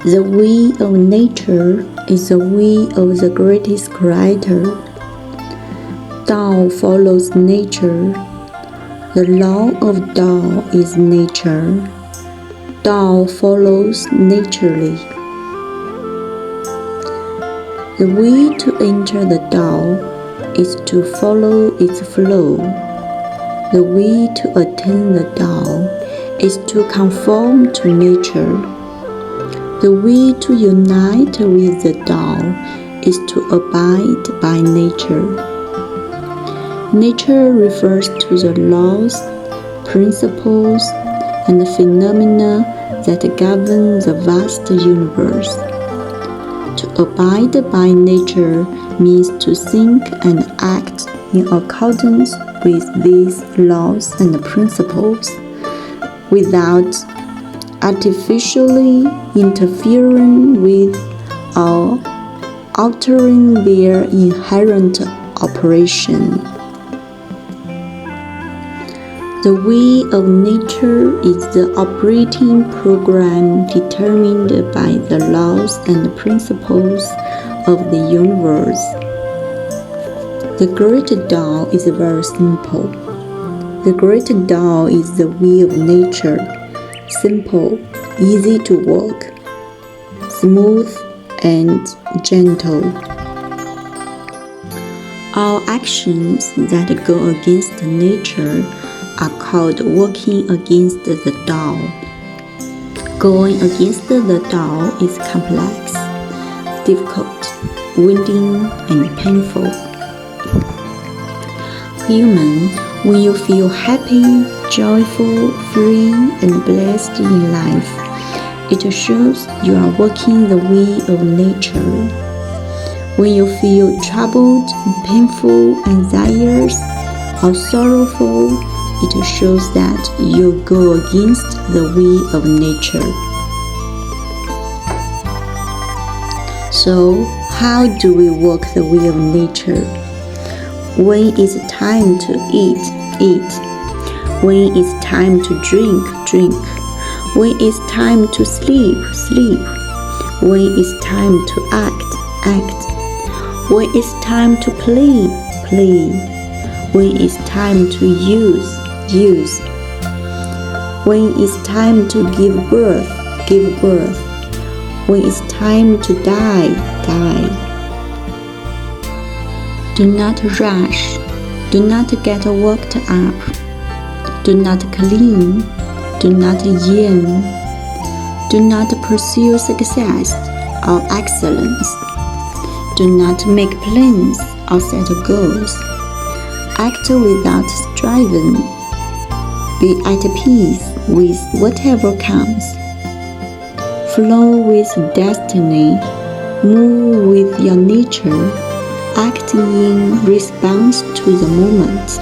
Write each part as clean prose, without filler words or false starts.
The way of nature is the way of the greatest creator. Tao follows nature. The law of Tao is nature. Tao follows naturally. The way to enter the Tao is to follow its flow. The way to attain the Tao is to conform to nature. The way to unite with the Tao is to abide by nature. Nature refers to the laws, principles, and phenomena that govern the vast universe. To abide by nature means to think and act in accordance with these laws and principles, without artificially interfering with or altering their inherent operation. The way of nature is the operating program determined by the laws and principles of the universe. The Great Tao is very simple. The Great Tao is the way of nature, simple, easy to walk, smooth and gentle. All actions that go against nature are called working against the Tao. Going against the Tao is complex, difficult, winding, and painful. Human, when you feel happy, joyful, free, and blessed in life, it shows you are walking the way of nature. When you feel troubled, painful, anxious, or sorrowful, it shows that you go against the way of nature. So, how do we walk the way of nature? When it's time to eat, eat. When it's time to drink, drink. When it's time to sleep, sleep. When it's time to act, act. When it's time to play, play. When it's time to use, use. When it's time to give birth, give birth. When it's time to die, die. Do not rush. Do not get worked up. Do not cling. Do not yearn. Do not pursue success or excellence. Do not make plans or set goals. Act without striving. Be at peace with whatever comes. Flow with destiny. Move with your nature. Act in response to the moment.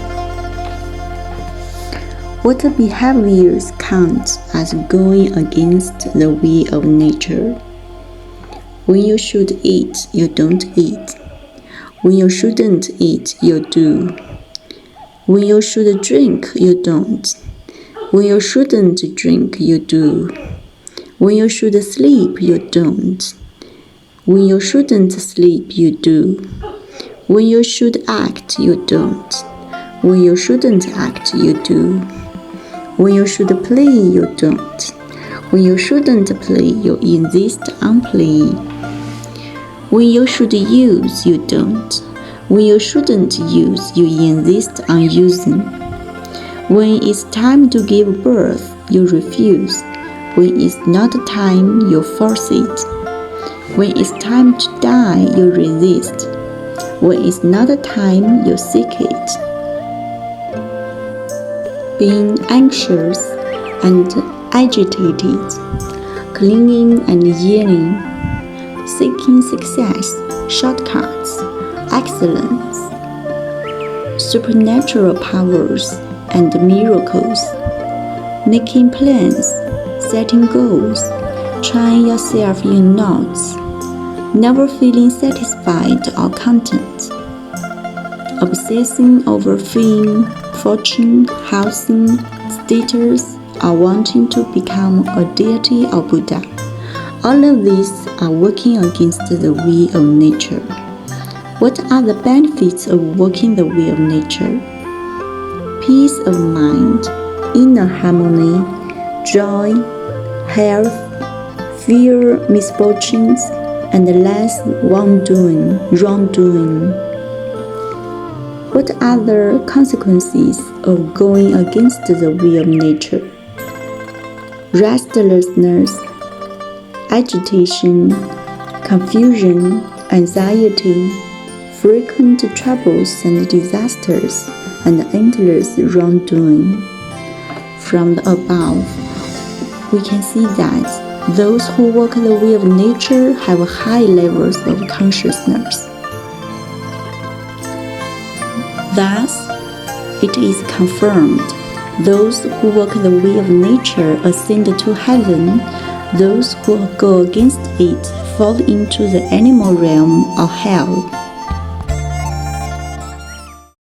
What behaviors count as going against the way of nature? When you should eat, you don't eat. When you shouldn't eat, you do. When you should drink, you don't. When you shouldn't drink, you do. When you should sleep, you don't. When you shouldn't sleep, you do. When you should act, you don't. When you shouldn't act, you do. When you should play, you don't. When you shouldn't play, you insist on playing. When you should use, you don't. When you shouldn't use, you insist on using. When it's time to give birth, you refuse. When it's not time, you force it. When it's time to die, you resist. When it's not time, you seek it. Being anxious and agitated, clinging and yearning, seeking success, shortcuts, excellence, supernatural powers and miracles, making plans, setting goals, tying yourself in knots, never feeling satisfied or content, obsessing over fame, fortune, housing, status, or wanting to become a deity or Buddha, All of these are working against the will of nature. What are the benefits of working the will of nature? Peace of mind, inner harmony, joy, health, fewer misfortunes, and less wrongdoing. What are the consequences of going against the will of nature? Restlessness, agitation, confusion, anxiety, frequent troubles and disasters, and endless wrongdoing. From the above, we can see that those who work the will of nature have high levels of consciousness. Thus, it is confirmed, those who work the will of nature ascend to heaven, those who go against it fall into the animal realm or hell.